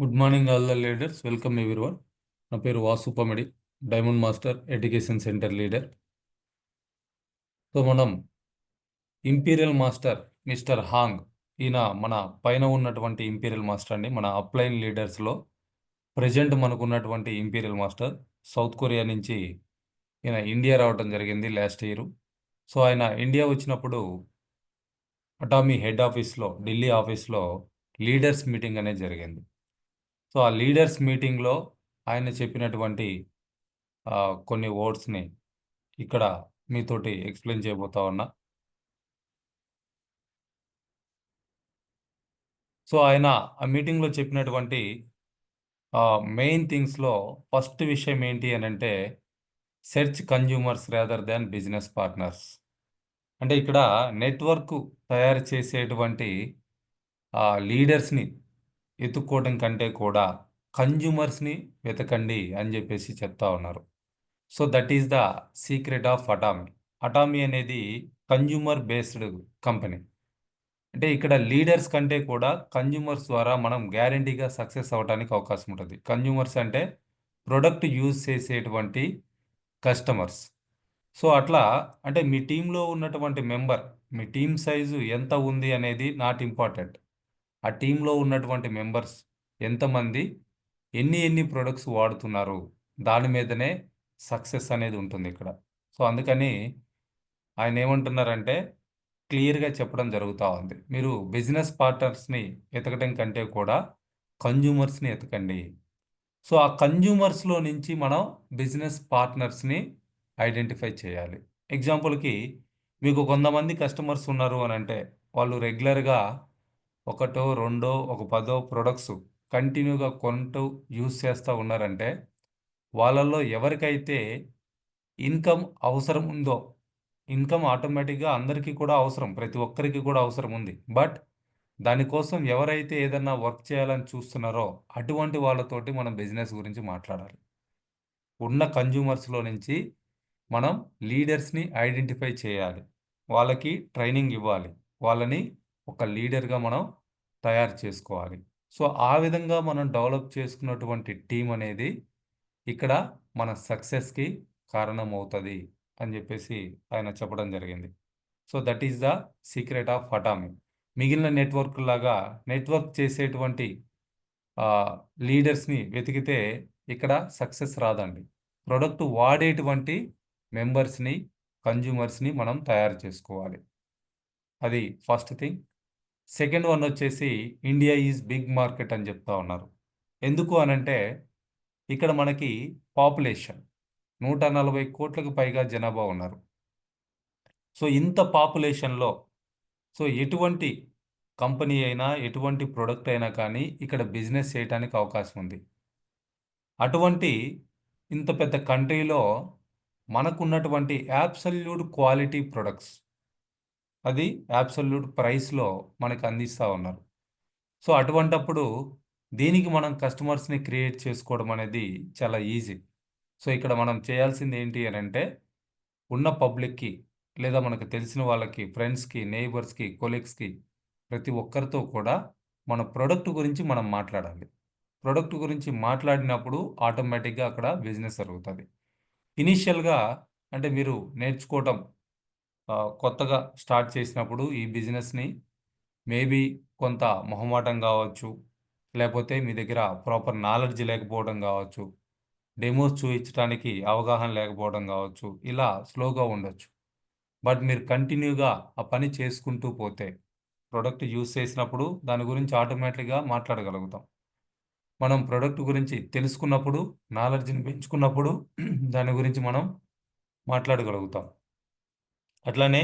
Good morning all the leaders, welcome everyone. నా పేరు Vasu Pamidi, diamond master education centre leader. So మనం imperial master mister Hong, ఈయన మన పైన ఉన్నటువంటి ఇంపీరియల్ మాస్టర్ అండి. మన అప్లైన్ లీడర్స్లో ప్రజెంట్ మనకు ఉన్నటువంటి ఇంపీరియల్ మాస్టర్ సౌత్ కొరియా నుంచి ఈయన ఇండియా రావడం జరిగింది లాస్ట్ ఇయర్. సో ఆయన ఇండియా వచ్చినప్పుడు అటామీ హెడ్ ఆఫీస్లో, ఢిల్లీ ఆఫీస్లో లీడర్స్ మీటింగ్ అనేది జరిగింది. సో ఆ లీడర్స్ మీటింగ్లో ఆయన చెప్పినటువంటి కొన్ని వర్డ్స్ని ఇక్కడ మీతోటి ఎక్స్ప్లెయిన్ చేయబోతా ఉన్నా. సో ఆయన ఆ మీటింగ్లో చెప్పినటువంటి మెయిన్ థింగ్స్లో ఫస్ట్ విషయం ఏంటి అని అంటే, search consumers rather than business partners. అంటే ఇక్కడ నెట్వర్క్ తయారు చేసేటువంటి లీడర్స్ని ఎత్తుక్కోవడం కంటే కూడా కన్జ్యూమర్స్ని వెతకండి అని చెప్పేసి చెప్తా ఉన్నారు. So that is the secret of Atomy. Atomy అనేది కన్జ్యూమర్ బేస్డ్ కంపెనీ. అంటే ఇక్కడ లీడర్స్ కంటే కూడా కన్జ్యూమర్స్ ద్వారా మనం గ్యారంటీగా సక్సెస్ అవ్వడానికి అవకాశం ఉంటుంది. కన్జ్యూమర్స్ అంటే ప్రొడక్ట్ యూజ్ చేసేటువంటి కస్టమర్స్. సో అట్లా అంటే మీ టీంలో ఉన్నటువంటి మెంబర్, మీ టీం సైజు ఎంత ఉంది అనేది నాట్ ఇంపార్టెంట్. ఆ టీంలో ఉన్నటువంటి మెంబర్స్ ఎంతమంది, ఎన్ని ప్రొడక్ట్స్ వాడుతున్నారు, దాని మీదనే సక్సెస్ అనేది ఉంటుంది ఇక్కడ. సో అందుకని ఆయన ఏమంటున్నారంటే, క్లియర్గా చెప్పడం జరుగుతూ ఉంది, మీరు బిజినెస్ పార్ట్నర్స్ని ఎతకడం కంటే కూడా కన్జ్యూమర్స్ని ఎతకండి. సో ఆ కన్జ్యూమర్స్లో నుంచి మనం బిజినెస్ పార్ట్నర్స్ని ఐడెంటిఫై చేయాలి. ఎగ్జాంపుల్కి మీకు కొంతమంది కస్టమర్స్ ఉన్నారు అని అంటే, వాళ్ళు రెగ్యులర్గా ఒకటో రెండో ఒక 10 ప్రొడక్ట్స్ కంటిన్యూగా కొంటూ యూస్ చేస్తూ ఉన్నారంటే, వాళ్ళల్లో ఎవరికైతే ఇన్కమ్ అవసరం ఉందో, ఇన్కమ్ ఆటోమేటిక్గా అందరికీ కూడా అవసరం, ప్రతి ఒక్కరికి కూడా అవసరం ఉంది. బట్ దానికోసం ఎవరైతే ఏదన్నా వర్క్ చేయాలని చూస్తున్నారో అటువంటి వాళ్ళతోటి మనం బిజినెస్ గురించి మాట్లాడాలి. ఉన్న కన్జ్యూమర్స్లో నుంచి మనం లీడర్స్ని ఐడెంటిఫై చేయాలి, వాళ్ళకి ట్రైనింగ్ ఇవ్వాలి, వాళ్ళని ఒక లీడర్గా మనం తయారు చేసుకోవాలి. సో ఆ విధంగా మనం డెవలప్ చేసుకున్నటువంటి టీం అనేది ఇక్కడ మన సక్సెస్కి కారణమవుతుంది అని చెప్పేసి ఆయన చెప్పడం జరిగింది. So that is the secret of Atomy. మిగిలిన నెట్వర్క్ లాగా నెట్వర్క్ చేసేటువంటి లీడర్స్ని వెతికితే ఇక్కడ సక్సెస్ రాదండి. ప్రొడక్ట్ వాడేటువంటి మెంబర్స్ని, కన్జ్యూమర్స్ని మనం తయారు చేసుకోవాలి. అది ఫస్ట్ థింగ్. సెకండ్ వన్ వచ్చేసి ఇండియా ఈజ్ బిగ్ మార్కెట్ అని చెప్తా ఉన్నారు. ఎందుకు అనంటే, ఇక్కడ మనకి పాపులేషన్ 140 కోట్లకు పైగా జనాభా ఉన్నారు. సో ఇంత పాపులేషన్లో సో ఎటువంటి కంపెనీ అయినా, ఎటువంటి ప్రొడక్ట్ అయినా కానీ ఇక్కడ బిజినెస్ చేయడానికి అవకాశం ఉంది. అటువంటి ఇంత పెద్ద కంట్రీలో మనకున్నటువంటి యాబ్సల్యూట్ క్వాలిటీ ప్రొడక్ట్స్, అది యాబ్సల్యూట్ ప్రైస్లో మనకు అందిస్తూ ఉన్నారు. సో అటువంటప్పుడు దీనికి మనం కస్టమర్స్ని క్రియేట్ చేసుకోవడం అనేది చాలా ఈజీ. సో ఇక్కడ మనం చేయాల్సింది ఏంటి అని అంటే, ఉన్న పబ్లిక్కి లేదా మనకు తెలిసిన వాళ్ళకి, ఫ్రెండ్స్కి, నైబర్స్కి, కొలీగ్స్కి, ప్రతి ఒక్కరితో కూడా మన ప్రోడక్ట్ గురించి మనం మాట్లాడాలి. ప్రోడక్ట్ గురించి మాట్లాడినప్పుడు ఆటోమేటిక్గా అక్కడ బిజినెస్ జరుగుతుంది. ఇనీషియల్గా అంటే మీరు నేర్చుకోవటం కొత్తగా స్టార్ట్ చేసినప్పుడు ఈ బిజినెస్ని మేబీ కొంత మొహమాటం కావచ్చు, లేకపోతే మీ దగ్గర ప్రాపర్ నాలెడ్జ్ లేకపోవడం కావచ్చు, డెమోస్ చూపించడానికి అవగాహన లేకపోవడం కావచ్చు, ఇలా స్లోగా ఉండొచ్చు. బట్ మీరు కంటిన్యూగా ఆ పని చేసుకుంటూ పోతే, ప్రోడక్ట్ యూస్ చేసినప్పుడు దాని గురించి ఆటోమేటిక్గా మాట్లాడగలుగుతాం. మనం ప్రోడక్ట్ గురించి తెలుసుకున్నప్పుడు, నాలెడ్జ్ని పెంచుకున్నప్పుడు దాని గురించి మనం మాట్లాడగలుగుతాం. అట్లానే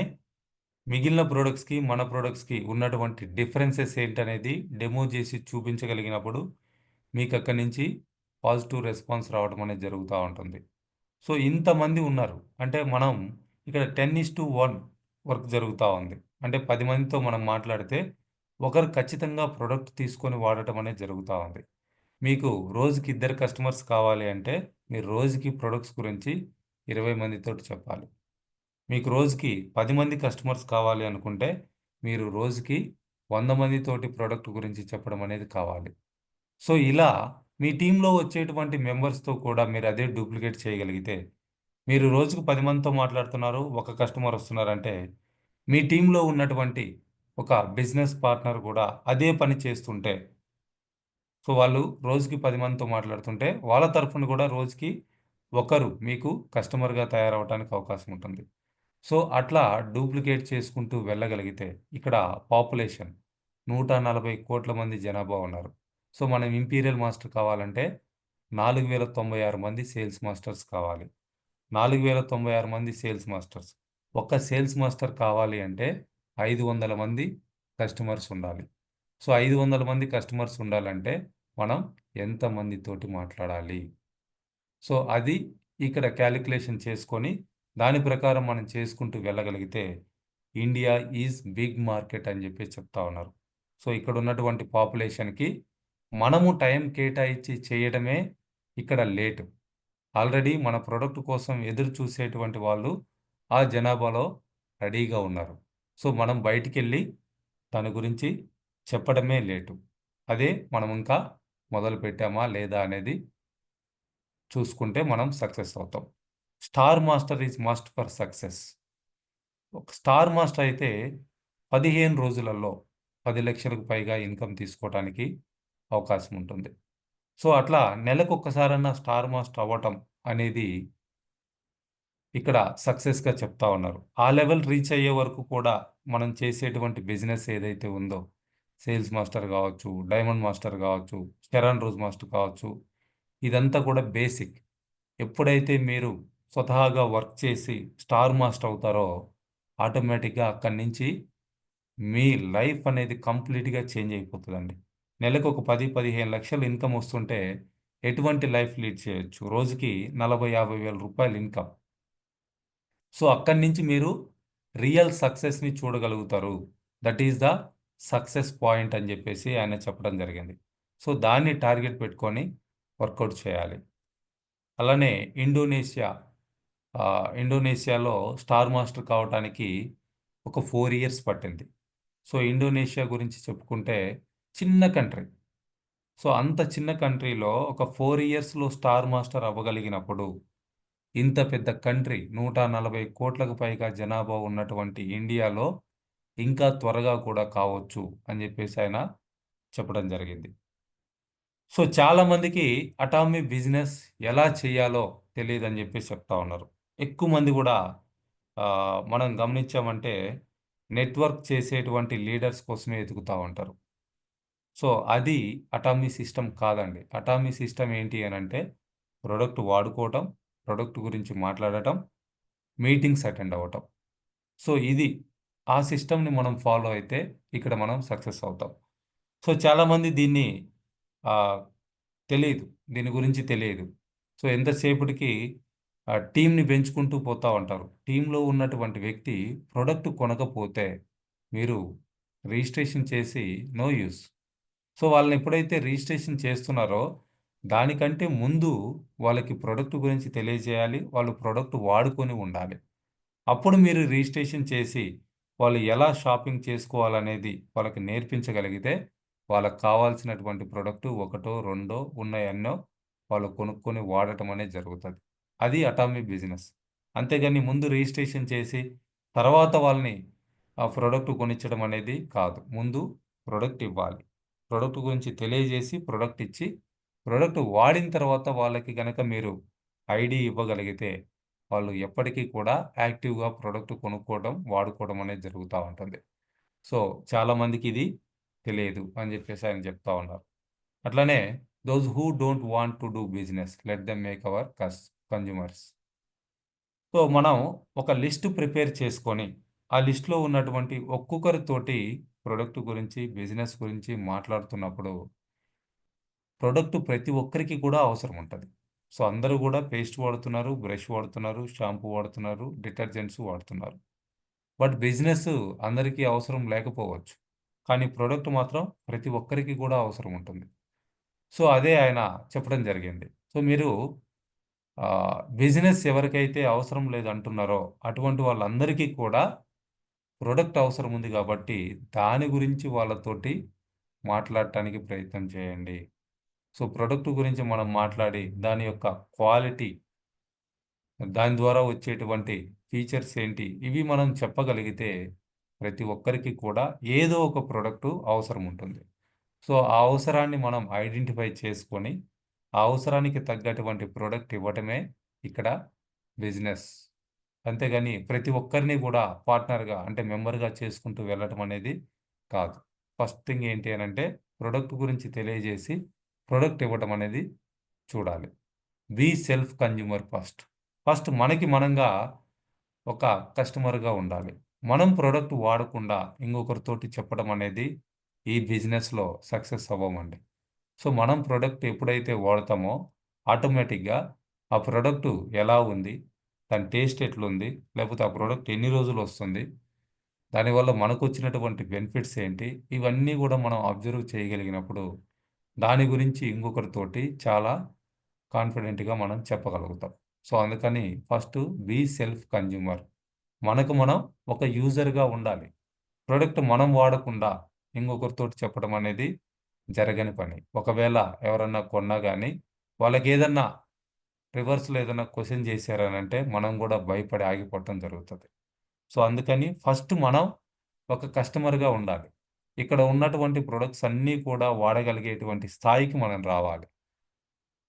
మిగిలిన ప్రోడక్ట్స్కి మన ప్రోడక్ట్స్కి ఉన్నటువంటి డిఫరెన్సెస్ ఏంటనేది డెమో చేసి చూపించగలిగినప్పుడు మీకు అక్కడి నుంచి పాజిటివ్ రెస్పాన్స్ రావడం అనేది జరుగుతూ ఉంటుంది. సో ఇంతమంది ఉన్నారు అంటే మనం ఇక్కడ 10:1 వర్క్ జరుగుతూ ఉంది. అంటే 10 మందితో మనం మాట్లాడితే ఒకరు ఖచ్చితంగా ప్రోడక్ట్ తీసుకొని వాడటం అనేది జరుగుతూ ఉంది. మీకు రోజుకి 2 కస్టమర్స్ కావాలి అంటే మీరు రోజుకి ప్రొడక్ట్స్ గురించి 20 మందితోటి చెప్పాలి. మీకు రోజుకి 10 మంది కస్టమర్స్ కావాలి అనుకుంటే మీరు రోజుకి 100 మందితోటి ప్రోడక్ట్ గురించి చెప్పడం అనేది కావాలి. సో ఇలా మీ టీంలో వచ్చేటువంటి మెంబర్స్తో కూడా మీరు అదే డూప్లికేట్ చేయగలిగితే, మీరు రోజుకు 10 మందితో మాట్లాడుతున్నారు, ఒక కస్టమర్ వస్తున్నారంటే, మీ టీంలో ఉన్నటువంటి ఒక బిజినెస్ పార్ట్నర్ కూడా అదే పని చేస్తుంటే, సో వాళ్ళు రోజుకి 10 మందితో మాట్లాడుతుంటే, వాళ్ళ తరఫున కూడా రోజుకి ఒకరు మీకు కస్టమర్గా తయారవడానికి అవకాశం ఉంటుంది. సో అట్లా డూప్లికేట్ చేసుకుంటూ వెళ్ళగలిగితే, ఇక్కడ పాపులేషన్ 140 కోట్ల మంది జనాభా ఉన్నారు. సో మనం ఇంపీరియల్ మాస్టర్ కావాలంటే 4096 మంది సేల్స్ మాస్టర్స్ కావాలి. 4096 మంది సేల్స్ మాస్టర్స్. ఒక్క సేల్స్ మాస్టర్ కావాలి అంటే 500 మంది కస్టమర్స్ ఉండాలి. సో 500 మంది కస్టమర్స్ ఉండాలంటే మనం ఎంతమందితోటి మాట్లాడాలి? సో అది ఇక్కడ క్యాలిక్యులేషన్ చేసుకొని దాని ప్రకారం మనం చేసుకుంటూ వెళ్ళగలిగితే ఇండియా ఈజ్ బిగ్ మార్కెట్ అని చెప్పి చెప్తా ఉన్నారు. సో ఇక్కడ ఉన్నటువంటి పాపులేషన్కి మనము టైం కేటాయించి చేయడమే ఇక్కడ లేటు. ఆల్రెడీ మన ప్రోడక్ట్ కోసం ఎదురు చూసేటువంటి వాళ్ళు ఆ జనాభాలో రెడీగా ఉన్నారు. సో మనం బయటికెళ్ళి దాని గురించి చెప్పడమే లేటు. అదే మనం ఇంకా మొదలు పెట్టామా లేదా అనేది చూసుకుంటే మనం సక్సెస్ అవుతాం. Star master is must for success. ఒక స్టార్ మాస్టర్ అయితే 15 రోజులలో 10 లక్షలకు పైగా ఇన్కమ్ తీసుకోవడానికి అవకాశం ఉంటుంది. సో అట్లా నెలకొక్కసారన్నా స్టార్ మాస్టర్ అవ్వటం అనేది ఇక్కడ సక్సెస్గా చెప్తా ఉన్నారు. ఆ లెవెల్ రీచ్ అయ్యే వరకు కూడా మనం చేసేటువంటి బిజినెస్ ఏదైతే ఉందో, సేల్స్ మాస్టర్ కావచ్చు, డైమండ్ మాస్టర్ కావచ్చు, షెరాన్ రోజ్ మాస్టర్ కావచ్చు, ఇదంతా కూడా బేసిక్. ఎప్పుడైతే మీరు స్వతహాగా వర్క్ చేసి స్టార్ మాస్టర్ అవుతారో ఆటోమేటిక్గా అక్కడి నుంచి మీ లైఫ్ అనేది కంప్లీట్గా చేంజ్ అయిపోతుందండి. నెలకు ఒక 10-15 లక్షలు ఇన్కమ్ వస్తుంటే ఎటువంటి లైఫ్ లీడ్ చేయొచ్చు? రోజుకి 40-50 వేల రూపాయలు ఇన్కమ్. సో అక్కడి నుంచి మీరు రియల్ సక్సెస్ని చూడగలుగుతారు. That is the success point అని చెప్పేసి ఆయన చెప్పడం జరిగింది. సో దాన్ని టార్గెట్ పెట్టుకొని వర్కౌట్ చేయాలి. అలానే ఇండోనేషియాలో స్టార్ మాస్టర్ కావటానికి ఒక 4 ఇయర్స్ పట్టింది. సో ఇండోనేషియా గురించి చెప్పుకుంటే చిన్న కంట్రీ. సో అంత చిన్న కంట్రీలో ఒక 4 ఇయర్స్‌లో స్టార్ మాస్టర్ అవ్వగలిగినప్పుడు, ఇంత పెద్ద కంట్రీ 140 కోట్లకు పైగా జనాభా ఉన్నటువంటి ఇండియాలో ఇంకా త్వరగా కూడా కావచ్చు అని చెప్పేసి ఆయన చెప్పడం జరిగింది. సో చాలామందికి అటామీ బిజినెస్ ఎలా చేయాలో తెలియదని చెప్పేసి చెప్తా ఉన్నారు. ఎక్కువ మంది కూడా మనం గమనించామంటే నెట్వర్క్ చేసేటువంటి లీడర్స్ కోసమే ఎతుకుతా ఉంటారు. సో అది అటామీ సిస్టమ్ కాదండి. అటామీ సిస్టమ్ ఏంటి అనంటే ప్రొడక్ట్ వాడుకోవటం, ప్రొడక్ట్ గురించి మాట్లాడటం, మీటింగ్స్ అటెండ్ అవ్వటం. సో ఇది ఆ సిస్టమ్‌ని మనం ఫాలో అయితే ఇక్కడ మనం సక్సెస్ అవుతాం. సో చాలామంది దీన్ని ఆహ్, తెలీదు. దీని గురించి తెలియదు. సో ఎంతసేపటికి టీమ్‌ని పెంచుకుంటూ పోతా ఉంటారు. టీమ్‌లో ఉన్నటువంటి వ్యక్తి ప్రొడక్ట్ కొనకపోతే మీరు రిజిస్ట్రేషన్ చేసి నో యూజ్. సో వాళ్ళని ఎప్పుడైతే రిజిస్ట్రేషన్ చేస్తున్నారో దానికంటే ముందు వాళ్ళకి ప్రొడక్ట్ గురించి తెలియజేయాలి. వాళ్ళు ప్రొడక్ట్ వాడుకొని ఉండాలి. అప్పుడు మీరు రిజిస్ట్రేషన్ చేసి వాళ్ళు ఎలా షాపింగ్ చేసుకోవాలనేది వాళ్ళకి నేర్పించగలిగితే వాళ్ళకి కావాల్సినటువంటి ప్రొడక్టు ఒకటో, రెండో ఉన్నాయన్నో వాళ్ళు కొనుక్కొని వాడటం అనేది జరుగుతది. అది అటామీ బిజినెస్. అంతేగాని ముందు రిజిస్ట్రేషన్ చేసి తర్వాత వాళ్ళని ఆ ప్రొడక్ట్ కొనిచ్చడం అనేది కాదు. ముందు ప్రొడక్ట్ ఇవ్వాలి. ప్రొడక్ట్ గురించి తెలియజేసి ప్రొడక్ట్ ఇచ్చి, ప్రొడక్ట్ వాడిన తర్వాత వాళ్ళకి గనక మీరు ఐడీ ఇవ్వగలిగితే వాళ్ళు ఎప్పటికీ కూడా యాక్టివ్‌గా ప్రొడక్ట్ కొనుక్కోవడం, వాడుకోవడం అనేది జరుగుతా ఉంటుంది. సో, చాలామందికి ఇది తెలియదు అని జెప్పేసి ఆయన చెప్తా ఉన్నారు. అట్లనే those who don't want to do business let them make our consumers. So, మనం ఒక లిస్ట్ ప్రిపేర్ చేసుకొని, ఆ లిస్ట్‌లో ఉన్నటువంటి ఒక్కొక్కరితోటి ప్రొడక్ట్ గురించి, బిజినెస్ గురించి మాట్లాడుతున్నప్పుడు ప్రొడక్ట్ ప్రతి ఒక్కరికి కూడా అవసరం ఉంటది. సో, అందరూ గూడా పేస్ట్ వాడుతున్నారు, బ్రష్ వాడుతున్నారు, షాంపూ వాడుతున్నారు, డిటర్జెంట్స్ వాడుతున్నారు. బట్ బిజినెస్ అందరికీ అవసరం లేకపోవచ్చు. కానీ ప్రొడక్ట్ మాత్రం ప్రతి ఒక్కరికి కూడా అవసరం ఉంటుంది. సో, అదే ఆయన చెప్పడం జరిగింది. సో, మీరు బిజినెస్ ఎవరికైతే అవసరం లేదంటున్నారో అటువంటి వాళ్ళందరికీ కూడా ప్రొడక్ట్ అవసరం ఉంది గాబట్టి దాని గురించి వాళ్ళతోటి మాట్లాడటానికి ప్రయత్నం చేయండి. సో ప్రొడక్ట్ గురించి మనం మాట్లాడి దాని యొక్క క్వాలిటీ, దాని ద్వారా వచ్చేటువంటి ఫీచర్స్ ఏంటి, ఇవి మనం చెప్పగలిగితే ప్రతి ఒక్కరికి కూడా ఏదో ఒక ప్రోడక్ట్ అవసరం ఉంటుంది. సో ఆ అవసరాన్ని మనం ఐడెంటిఫై చేసుకొని ఆ అవసరానికి తగ్గటువంటి ప్రోడక్ట్ ఇవ్వటమే ఇక్కడ బిజినెస్. అంతేగాని ప్రతి ఒక్కరిని కూడా పార్ట్నర్గా అంటే మెంబర్గా చేసుకుంటూ వెళ్ళటం అనేది కాదు. ఫస్ట్ థింగ్ ఏంటి అని అంటే ప్రోడక్ట్ గురించి తెలియజేసి ప్రోడక్ట్ ఇవ్వటం అనేది చూడాలి. Be self consumer first. First మనకి మనంగా ఒక కస్టమర్గా ఉండాలి. మనం ప్రోడక్ట్ వాడకుండా ఇంకొకరితోటి చెప్పడం అనేది ఈ బిజినెస్లో సక్సెస్ అవ్వమండి. సో మనం ప్రోడక్ట్ ఎప్పుడైతే వాడతామో ఆటోమేటిక్గా ఆ ప్రోడక్ట్ ఎలా ఉంది, దాని టేస్ట్ ఎట్లుంది, లేకపోతే ఆ ప్రోడక్ట్ ఎన్ని రోజులు వస్తుంది, దానివల్ల మనకు వచ్చినటువంటి బెనిఫిట్స్ ఏంటి, ఇవన్నీ కూడా మనం అబ్జర్వ్ చేయగలిగినప్పుడు దాని గురించి ఇంకొకరితోటి చాలా కాన్ఫిడెంట్గా మనం చెప్పగలుగుతాం. సో అందుకని ఫస్ట్ బీ సెల్ఫ్ కన్జ్యూమర్. మనకు మనం ఒక యూజర్గా ఉండాలి. ప్రోడక్ట్ మనం వాడకుండా ఇంకొకరితోటి చెప్పడం అనేది జరగని పని. ఒకవేళ ఎవరన్నా కొన్నా గానీ వాళ్ళకి ఏదన్నా రివర్స్‌లో ఏదన్నా క్వెషన్ చేశారనంటే మనం కూడా భయపడి ఆగిపోవటం జరుగుతది. సో అందుకని ఫస్ట్ మనం ఒక కస్టమర్‌గా ఉండాలి. ఇక్కడ ఉన్నటువంటి ప్రొడక్ట్స్ అన్నీ కూడా వాడగలిగేటువంటి స్థాయికి మనం రావాలి.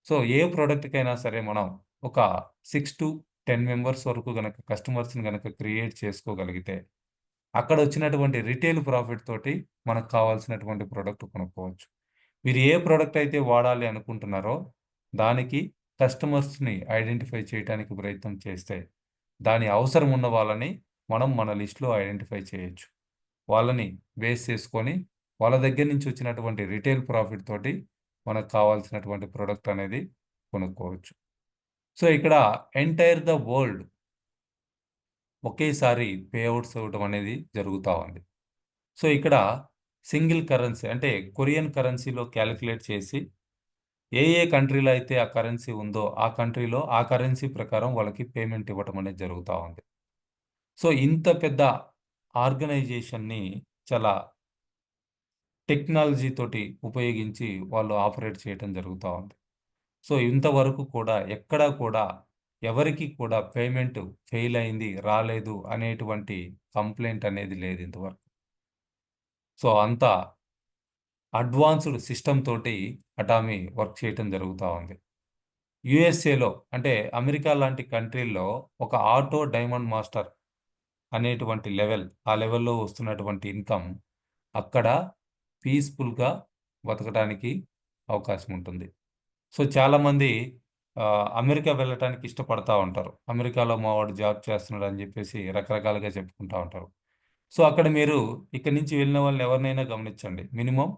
సో ఏ ప్రొడక్ట్‌కైనా సరే మనం ఒక 6-10 మెంబర్స్ వరకు గనక కస్టమర్స్‌ని గనక క్రియేట్ చేసుకోగలిగితే, అక్కడొచ్చినటువంటి రిటైల్ ప్రాఫిట్ తోటి మనకు కావాల్సినటువంటి ప్రొడక్ట్ కొనుక్కోవచ్చు. మీరు ఏ ప్రొడక్ట్ అయితే వాడాలి అనుకుంటున్నారో, దానికి కస్టమర్స్‌ని ఐడెంటిఫై చేయటానికి ప్రయత్నం చేస్తే, దాని అవసరం ఉన్న వాళ్ళని మనం మన లిస్ట్‌లో ఐడెంటిఫై చేయొచ్చు. వాళ్ళని బేస్ చేసుకొని, వాళ్ళ దగ్గర నుంచి వచ్చినటువంటి రిటైల్ ప్రాఫిట్ తోటి మనకు కావాల్సినటువంటి ప్రొడక్ట్ అనేది కొనుక్కోవచ్చు. సో, ఇక్కడ ఎంటైర్ ద వరల్డ్ ఒకేసారి పే ఔట్స్ ఇవ్వటం అనేది జరుగుతా ఉంది. సో, ఇక్కడ సింగిల్ కరెన్సీ అంటే కొరియన్ కరెన్సీలో కాలిక్యులేట్ చేసి, ఏ ఏ కంట్రీలో అయితే ఆ కరెన్సీ ఉందో, ఆ కంట్రీలో ఆ కరెన్సీ ప్రకారం వాళ్ళకి పేమెంట్ ఇవ్వటం అనేది జరుగుతా ఉంది. సో, ఇంత పెద్ద ఆర్గనైజేషన్‌ని చాలా టెక్నాలజీ తోటి ఉపయోగించి వాళ్ళు ఆపరేట్ చేయటం జరుగుతా ఉంది. సో, ఇంతవరకు కూడా ఎక్కడా కూడా ఎవరికీ కూడా పేమెంట్ ఫెయిల్ అయింది, రాలేదు అనేటువంటి కంప్లెయింట్ అనేది లేదు ఇంతవరకు. సో, అంతా అడ్వాన్స్‌డ్ సిస్టమ్ తోటి అటామీ వర్క్ చేయటం జరుగుతా ఉంది. యూఎస్ఏలో అంటే అమెరికా లాంటి కంట్రీల్లో ఒక ఆటో డైమండ్ మాస్టర్ అనేటువంటి లెవెల్, ఆ లెవెల్‌లో వస్తున్నటువంటి ఇన్‌కమ్ అక్కడ పీస్‌ఫుల్‌గా బతకడానికి అవకాశం ఉంటుంది. సో, చాలామంది అమెరికా వెళ్ళటానికి ఇష్టపడతా ఉంటారు. అమెరికాలో మా వాడు జాబ్ చేస్తున్నాడని జెప్పేసి రకరకాలుగా చెప్పుకుంటా ఉంటారు. సో, అక్కడ మీరు ఇక్కడి నుంచి వెళ్ళిన వాళ్ళని ఎవరినైనా గమనించండి. మినిమమ్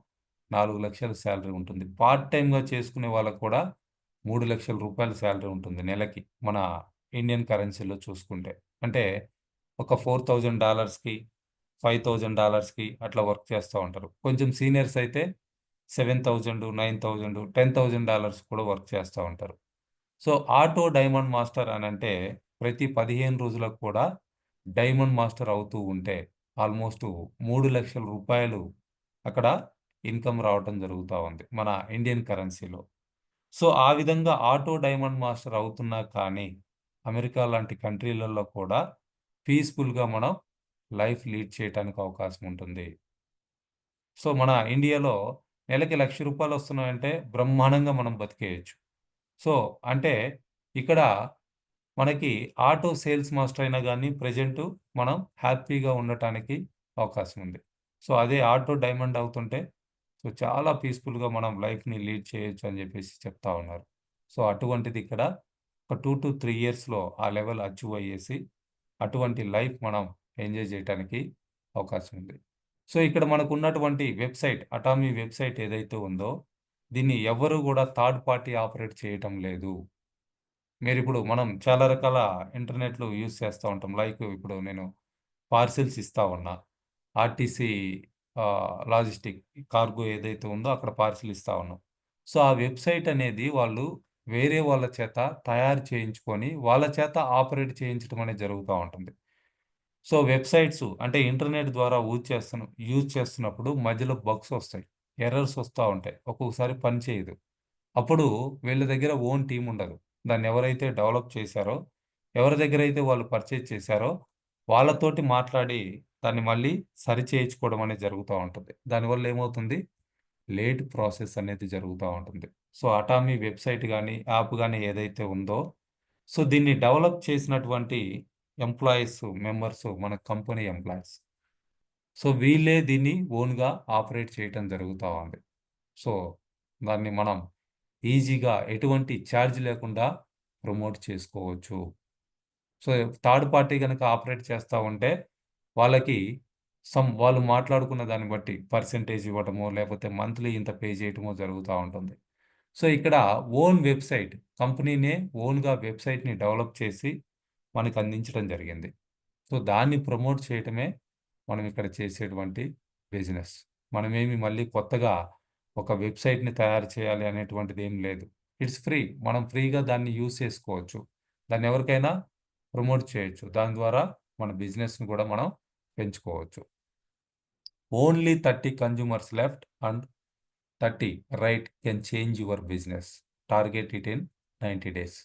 4,00,000 సాలరీ ఉంటుంది. పార్ట్ టైమ్‌గా చేసుకునే వాళ్ళకి కూడా రూ. 3,00,000 సాలరీ ఉంటుంది నెలకి. మన ఇండియన్ కరెన్సీలో చూసుకుంటే. అంటే ఒక $4,000కి, $5,000కి అట్లా వర్క్ చేస్తా ఉంటారు. కొంచెం సీనియర్స్ అయితే 7,000, 9,000, $10,000 కూడా వర్క్ చేస్తా ఉంటారు. సో, ఆటో డైమండ్ మాస్టర్ అనంటే ప్రతి 15 రోజులకు కూడా డైమండ్ మాస్టర్ అవుతూ ఉంటే ఆల్మోస్ట్ రూ. 3,00,000 అక్కడ ఇన్‌కమ్ రావటం జరుగుతా ఉంది. మన ఇండియన్ కరెన్సీలో. సో, ఆ విధంగా ఆటో డైమండ్ మాస్టర్ అవుతున్నా కానీ అమెరికా లాంటి కంట్రీలలో కూడా పీస్‌ఫుల్‌గా మనం లైఫ్ లీడ్ చేయటానికి అవకాశం ఉంటుంది. సో, మన ఇండియాలో నెలకి రూ. 1,00,000 వస్తున్నాయంటే బ్రహ్మాండంగా మనం బతికేయొచ్చు. సో, అంటే ఇక్కడ మనకి ఆటో సేల్స్ మాస్టర్ అయినా గానీ ప్రెజెంటు మనం హ్యాపీగా ఉండటానికి అవకాశం ఉంది. సో, అదే ఆటో డైమండ్ అవుతుంటే సో, చాలా పీస్‌ఫుల్‌గా మనం లైఫ్‌ని లీడ్ చేయొచ్చు అని జెప్పేసి చెప్తా ఉన్నారు. సో, అటువంటిది ఇక్కడ ఒక 2-3 ఇయర్స్‌లో ఆ లెవెల్ అచీవ్ అయ్యేసి అటువంటి లైఫ్ మనం ఎంజాయ్ జేయటానికి అవకాశం ఉంది. సో, ఇక్కడ మనకున్నటువంటి వెబ్‌సైట్ అటామీ వెబ్‌సైట్ ఏదైతే ఉందో దీన్ని ఎవ్వరు గూడా థర్డ్ పార్టీ ఆపరేట్ చేయటం లేదు. మీరిప్పుడు మనం చాలా రకాల ఇంటర్నెట్‌లు యూజ్ చేస్తా ఉంటాం. లైక్ ఇప్పుడు నేను పార్సెల్స్ ఇస్తా ఉన్నా. ఆర్‌టీసీ లాజిస్టిక్ కార్గో ఏదైతే ఉందో అక్కడ పార్సెల్ ఇస్తా ఉన్నాం. సో, ఆ వెబ్‌సైట్ అనేది వాళ్ళు వేరే వాళ్ళ చేత తయారు చేయించుకొని, వాళ్ళ చేత ఆపరేట్ చేయించడం అనేది జరుగుతా ఉంటుంది. సో, వెబ్‌సైట్సు అంటే ఇంటర్నెట్ ద్వారా యూజ్ చేస్తున్నప్పుడు మధ్యలో బగ్స్ వస్తాయి. ఎర్రర్స్ వస్తా ఉంటాయి. ఒక్కొక్కసారి పని చేయదు. అప్పుడు వీళ్ళ దగ్గర ఓన్ టీమ్ ఉండదు. దాన్ని ఎవరైతే డెవలప్ చేశారో, ఎవరి దగ్గరైతే వాళ్ళు పర్చేజ్ చేశారో, వాళ్ళతోటి మాట్లాడి దాన్ని మళ్ళీ సరిచేయించుకోవడం అనేది జరుగుతా ఉంటుంది. దానివల్ల ఏమవుతుంది? లేట్ ప్రాసెస్ అనేది జరుగుతా ఉంటుంది. సో, అటామీ వెబ్‌సైట్ గాని, యాప్ గాని ఏదైతే ఉందో, సో, దీన్ని డెవలప్ చేసినటువంటి మెంబర్స్ మన కంపెనీ ఎంప్లాయీస్. సో, వీళ్ళే దీన్ని ఓన్‌గా ఆపరేట్ చేయటం జరుగుతా ఉంది. సో, దాన్ని మనం ఈజీగా ఎటువంటి ఛార్జ్ లేకుండా ప్రమోట్ చేసుకోవచ్చు. సో, థర్డ్ పార్టీ గనక ఆపరేట్ చేస్తా ఉంటే, వాళ్ళకి వాళ్ళు మాట్లాడుకున్న దాన్ని బట్టి పర్సెంటేజ్ ఇవ్వటమో, లేకపోతే మంత్లీ ఇంత పే చేయటమో జరుగుతా ఉంటుంది. సో, ఇక్కడ ఓన్ వెబ్‌సైట్ కంపెనీనే ఓన్‌గా వెబ్‌సైట్‌ని డెవలప్ చేసి మనకు అందించడం జరిగింది. సో, దాన్ని ప్రమోట్ చేయటమే మనం ఇక్కడ చేసేటువంటి బిజినెస్. మనమేమి మళ్ళీ కొత్తగా ఒక వెబ్‌సైట్‌ని తయారు చేయాలి అనేటువంటిది ఏం లేదు. It's free. మనం ఫ్రీగా దాన్ని యూజ్ చేసుకోవచ్చు. దాన్ని ఎవరికైనా ప్రమోట్ చేయొచ్చు. దాని ద్వారా మన బిజినెస్‌ని కూడా మనం పెంచుకోవచ్చు. Only 30 consumers left and 30 right can change your business. Target it in 90 days.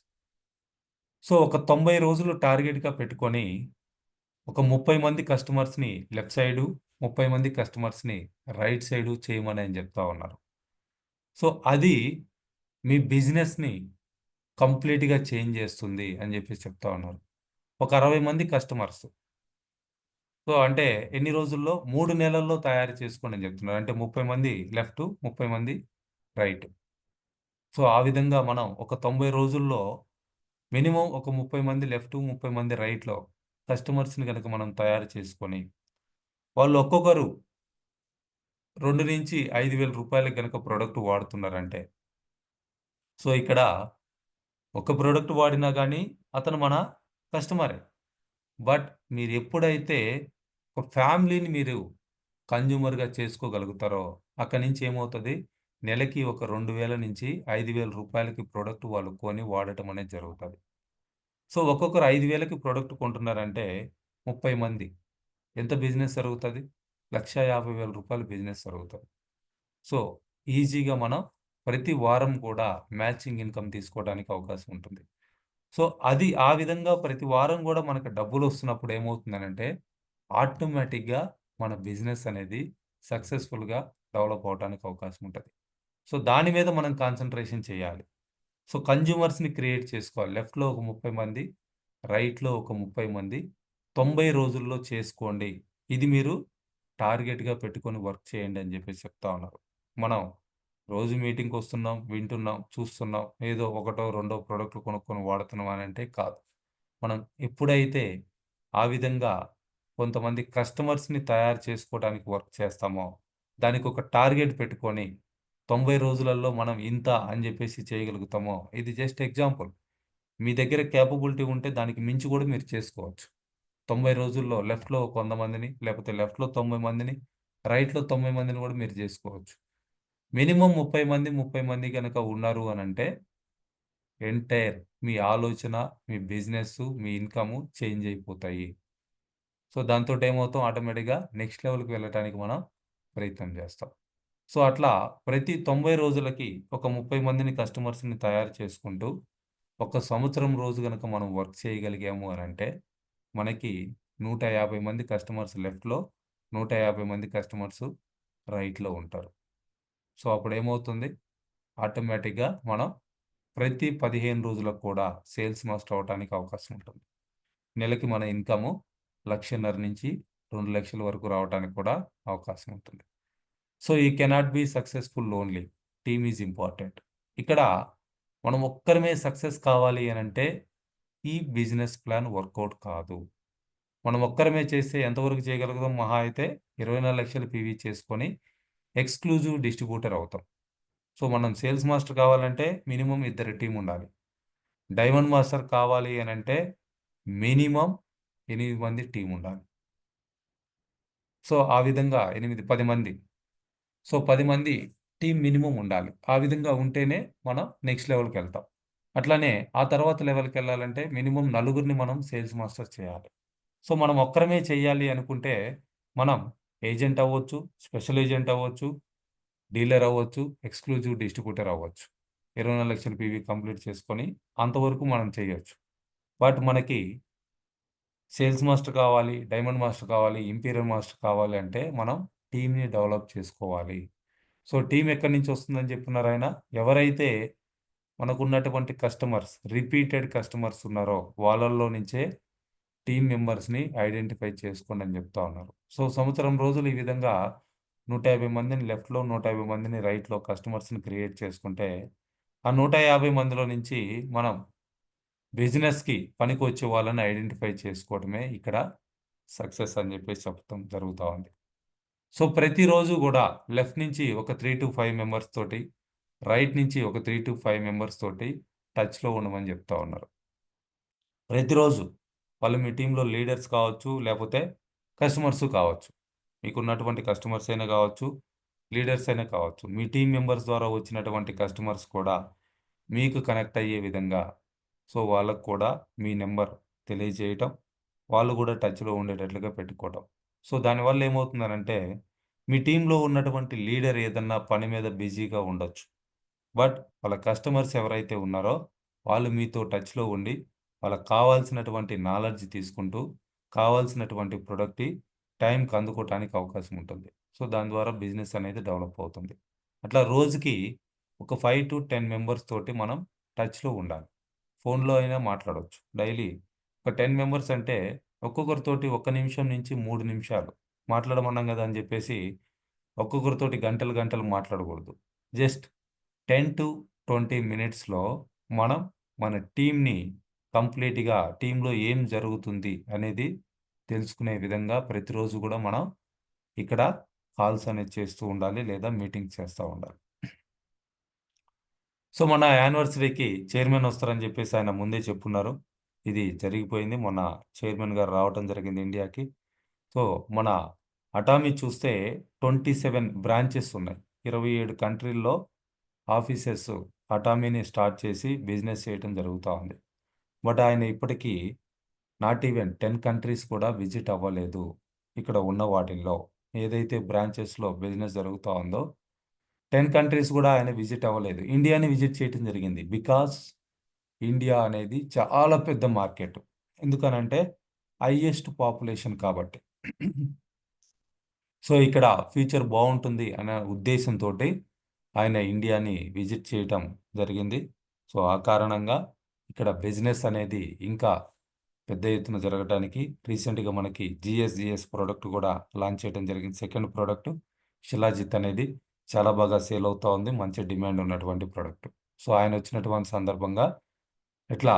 So, ఒక 90 రోజులు టార్గెట్‌గా పెట్టుకొని ఒక 30 మంది కస్టమర్స్‌ని లెఫ్ట్ సైడు, 30 మంది కస్టమర్స్‌ని రైట్ సైడు చేయమని ఆయన చెప్తా ఉన్నారు. సో, అది మీ బిజినెస్‌ని కంప్లీట్‌గా చేంజ్ చేస్తుంది అని చెప్పేసి చెప్తా ఉన్నారు. ఒక 60 మంది కస్టమర్స్. సో, అంటే ఎన్ని రోజుల్లో? 3 నెలల్లో తయారు చేసుకోండి అని చెప్తున్నారు. అంటే 30 మంది లెఫ్ట్, 30 మంది రైట్. సో, ఆ విధంగా మనం ఒక 90 రోజుల్లో మినిమమ్ ఒక 30 మంది లెఫ్ట్, 30 మంది రైట్‌లో కస్టమర్స్‌ని గనక మనం తయారు చేసుకొని, వాళ్ళు ఒక్కొక్కరు 2,000-5,000 గనక ప్రొడక్ట్ వాడుతున్నారంటే, సో, ఇక్కడ ఒక ప్రొడక్ట్ వాడినా గానీ అతను మన కస్టమరే. బట్ మీరెప్పుడైతే ఒక ఫ్యామిలీని మీరు కన్జ్యూమర్‌గా చేసుకోగలుగుతారో, అక్కడి నుంచి ఏమవుతది? నెలకి ఒక 2,000-5,000 ప్రొడక్ట్ వాళ్ళు కొని వాడటం అనేది జరుగుతది. సో, ఒక్కొక్కరు 5,000కి ప్రొడక్ట్ కొంటున్నారంటే 30 మంది. ఎంత బిజినెస్ జరుగుతది? రూ. 1,50,000 బిజినెస్ జరుగుతది. సో, ఈజీగా మనం ప్రతి వారం కూడా మ్యాచింగ్ ఇన్‌కమ్ తీసుకోవడానికి అవకాశం ఉంటుంది. సో, అది ఆ విధంగా ప్రతి వారం గూడా మనకు డబ్బులొస్తున్నప్పుడు ఏమవుతుందనంటే, ఆటోమేటిక్‌గా మన బిజినెస్ అనేది సక్సెస్‌ఫుల్‌గా డెవలప్ అవ్వటానికి అవకాశం ఉంటది. సో, దాని మీద మనం కాన్సంట్రేషన్ చేయాలి. సో, కన్స్యూమర్స్‌ని క్రియేట్ చేసుకోవాలి. లెఫ్ట్‌లో ఒక 30 మంది, రైట్‌లో ఒక 30 మంది, 90 రోజుల్లో చేసుకోండి. ఇది మీరు టార్గెట్‌గా పెట్టుకొని వర్క్ చేయండి అని జెప్పేసి చెప్తా ఉన్నారు. మనం రోజు మీటింగ్‌కొస్తున్నాం, వింటున్నాం, చూస్తున్నాం. ఏదో ఒకటో, రెండో ప్రొడక్ట్‌లు కొనుక్కొని వాడుతున్నాం అనంటే కాదు. మనం ఎప్పుడైతే ఆ విధంగా కొంతమంది కస్టమర్స్‌ని తయారు చేసుకోవడానికి వర్క్ చేస్తామో, దానికొక టార్గెట్ పెట్టుకొని 90 రోజులలో మనం ఇంత అని జెప్పేసి చేయగలుగుతామో, ఇది జస్ట్ ఎగ్జాంపుల్. మీ దగ్గర కేపబిలిటీ ఉంటే దానికి మించి గూడా మీరు చేసుకోవచ్చు. 90 రోజుల్లో లెఫ్ట్‌లో ఒక 100 మందిని, లేకపోతే లెఫ్ట్‌లో 90 మందిని, రైట్‌లో 90 మందిని గూడా మీరు జేసుకోవచ్చు. మినిమమ్ 30 మంది గనక ఉన్నారు అనంటే, ఎంటైర్ మీ ఆలోచన, మీ బిజినెస్సు, మీ ఇన్‌కము చేంజ్ అయిపోతాయి. సో, దాంతోటేమవుతాం ఆటోమేటిక్‌గా నెక్స్ట్ లెవెల్‌కి వెళ్ళటానికి మనం ప్రయత్నం జేస్తాం. సో, అట్లా ప్రతి 90 రోజులకి ఒక 30 మందిని కస్టమర్స్‌ని తయారు చేసుకుంటూ, ఒక సంవత్సరం రోజు గనక మనం వర్క్ చేయగలిగాము అనంటే, మనకి 150 మంది కస్టమర్స్ లెఫ్ట్‌లో, 150 మంది కస్టమర్సు రైట్‌లో ఉంటారు. సో, అప్పుడేమవుతుంది? ఆటోమేటిక్‌గా మనం ప్రతి 15 రోజులకు కూడా సేల్స్ మాస్టర్ అవ్వటానికి అవకాశం ఉంటుంది. నెలకి మన ఇన్‌కము 1,50,000-2,00,000 వరకు రావటానికి కూడా అవకాశం ఉంటుంది. So, you cannot be successful lonely. Team is important. ఇక్కడ మనం ఒక్కరమే సక్సెస్ కావాలి అనంటే, ఈ బిజినెస్ ప్లాన్ వర్కౌట్ కాదు. మనం ఒక్కరమే చేస్తే ఎంతవరకు చేయగలుగుతాం? మహా అయితే 24,00,000 పీవీ చేసుకొని ఎక్స్‌క్లూజివ్ డిస్ట్రిబ్యూటర్ అవుతాం. సో, మనం సేల్స్ మాస్టర్ కావాలంటే మినిమమ్ ఇద్దరి టీమ్ ఉండాలి. డైమండ్ మాస్టర్ కావాలి అనంటే మినిమమ్ 8 మంది టీమ్ ఉండాలి. సో, ఆ విధంగా 8, 10 మంది. సో, 10 మంది టీమ్ మినిమమ్ ఉండాలి. ఆ విధంగా ఉంటేనే మనం నెక్స్ట్ లెవెల్‌కెళ్తాం. అట్లనే ఆ తర్వాత లెవెల్‌కెళ్ళాలంటే మినిమమ్ నలుగురిని మనం సేల్స్ మాస్టర్ చేయాలి. సో, మనం ఒక్కరమే చేయాలి అనుకుంటే మనం ఏజెంట్ అవ్వచ్చు, స్పెషల్ ఏజెంట్ అవ్వచ్చు, డీలర్ అవ్వచ్చు, ఎక్స్‌క్లూజివ్ డిస్ట్రిబ్యూటర్ అవ్వచ్చు. 24 లక్షల పీవీ కంప్లీట్ చేసుకొని అంతవరకు మనం చేయొచ్చు. బట్ మనకి సేల్స్ మాస్టర్ కావాలి, డైమండ్ మాస్టర్ కావాలి, ఇంపీరియల్ మాస్టర్ కావాలి అంటే మనం టీమ్‌ని డెవలప్ చేసుకోవాలి. సో, టీమ్ ఎక్కడి నుంచి వస్తుందని చెప్తున్నారు ఆయన? ఎవరైతే మనకున్నటువంటి కస్టమర్స్, రిపీటెడ్ కస్టమర్స్ ఉన్నారో వాళ్ళల్లో నుంచే టీమ్ మెంబర్స్‌ని ఐడెంటిఫై చేసుకోండి అని చెప్తా ఉన్నారు. సో, సంవత్సరం రోజులు ఈ విధంగా 150 మందిని లెఫ్ట్‌లో, 150 మందిని రైట్‌లో కస్టమర్స్‌ని క్రియేట్ చేసుకుంటే, ఆ 150 మందిలో నుంచి మనం బిజినెస్‌కి పనికొచ్చే వాళ్ళని ఐడెంటిఫై చేసుకోవడమే ఇక్కడ సక్సెస్ అని చెప్పేసి చెప్పడం జరుగుతా ఉంది. సో, ప్రతిరోజు గూడా లెఫ్ట్ నుంచి ఒక 3-5 మెంబర్స్ తోటి, రైట్ నుంచి ఒక 3-5 మెంబర్స్ తోటి టచ్‌లో ఉండమని చెప్తా ఉన్నారు. ప్రతిరోజు వాళ్ళు మీ టీమ్‌లో లీడర్స్ కావచ్చు, లేపోతే కస్టమర్సు కావచ్చు. మీకున్నటువంటి కస్టమర్స్ అయినా కావచ్చు, లీడర్స్ అయినా కావచ్చు. మీ టీమ్ మెంబర్స్ ద్వారా వచ్చినటువంటి కస్టమర్స్ కూడా మీకు కనెక్ట్ అయ్యే విధంగా సో, వాళ్ళకి కూడా మీ నంబర్ తెలియజేయటం, వాళ్ళు కూడా టచ్‌లో ఉండేటట్లుగా పెట్టుకోవటం. సో, దానివల్ల ఏమవుతుందనంటే, మీ టీమ్‌లో ఉన్నటువంటి లీడర్ ఏదన్నా పని మీద బిజీగా ఉండొచ్చు. బట్ వాళ్ళ కస్టమర్స్ ఎవరైతే ఉన్నారో, వాళ్ళు మీతో టచ్‌లో ఉండి, వాళ్ళకి కావాల్సినటువంటి నాలెడ్జ్ తీసుకుంటూ, కావాల్సినటువంటి ప్రొడక్ట్‌ని టైంకి అందుకోవటానికి అవకాశం ఉంటుంది. సో, దాని ద్వారా బిజినెస్ అనేది డెవలప్ అవుతుంది. అట్లా రోజుకి ఒక 5-10 మెంబర్స్ తోటి మనం టచ్‌లో ఉండాలి. ఫోన్‌లో అయినా మాట్లాడొచ్చు. డైలీ ఒక 10 మెంబర్స్ అంటే ఒక్కొక్కరితోటి 1 నిమిషం నుంచి 3 నిమిషాలు మాట్లాడమన్నాం గదా! అని జెప్పేసి ఒక్కొక్కరితోటి గంటలు, గంటలు మాట్లాడకూడదు. జస్ట్ 10-20 మినిట్స్‌లో మనం మన టీమ్‌ని కంప్లీట్‌గా టీమ్‌లో ఏం జరుగుతుంది అనేది తెలుసుకునే విధంగా ప్రతిరోజు గూడా మనం ఇక్కడ కాల్స్ అనేది చేస్తూ ఉండాలి. లేదా మీటింగ్స్ చేస్తా ఉండాలి. సో, మన యానివర్సరీకి చైర్మన్ వస్తారని జెప్పేసి ఆయన ముందే చెప్పున్నారు. ఇది జరిగిపోయింది. మొన్న చైర్మన్ గారు రావటం జరిగింది ఇండియాకి. సో, మన అటామీ చూస్తే 27 బ్రాంచెస్ ఉన్నాయి. 27 కంట్రీల్లో ఆఫీసెస్ అటామీని స్టార్ట్ చేసి బిజినెస్ చేయటం జరుగుతా ఉంది. బట్ ఆయన ఇప్పటికీ నాట్ ఈవెన్ 10 కంట్రీస్ కూడా విజిట్ అవ్వలేదు. ఇక్కడ ఉన్న వాటిల్లో. ఏదైతే బ్రాంచెస్‌లో బిజినెస్ జరుగుతా ఉందో 10 కంట్రీస్ గూడా ఆయన విజిట్ అవ్వలేదు. ఇండియాని విజిట్ చేయటం జరిగింది. బికాజ్ ఇండియా అనేది చాలా పెద్ద మార్కెట్. ఎందుకనంటే హైయెస్ట్ పాపులేషన్ కాబట్టి. సో, ఇక్కడ ఫ్యూచర్ బావుంటుంది అనే ఉద్దేశంతోటి ఆయన ఇండియాని విజిట్ చేయటం జరిగింది. సో, ఆ కారణంగా ఇక్కడ బిజినెస్ అనేది ఇంకా పెద్ద ఎత్తున జరగటానికి రీసెంట్‌గా మనకి జీఎస్ ప్రొడక్ట్ గూడా లాంచ్ చేయడం జరిగింది. సెకండ్ ప్రొడక్ట్ శిలాజిత్ అనేది చాలా బాగా సేల్ అవుతా ఉంది. మంచి డిమాండ్ ఉన్నటువంటి ప్రొడక్ట్. సో, ఆయనొచ్చినటువంటి సందర్భంగా ఇట్లా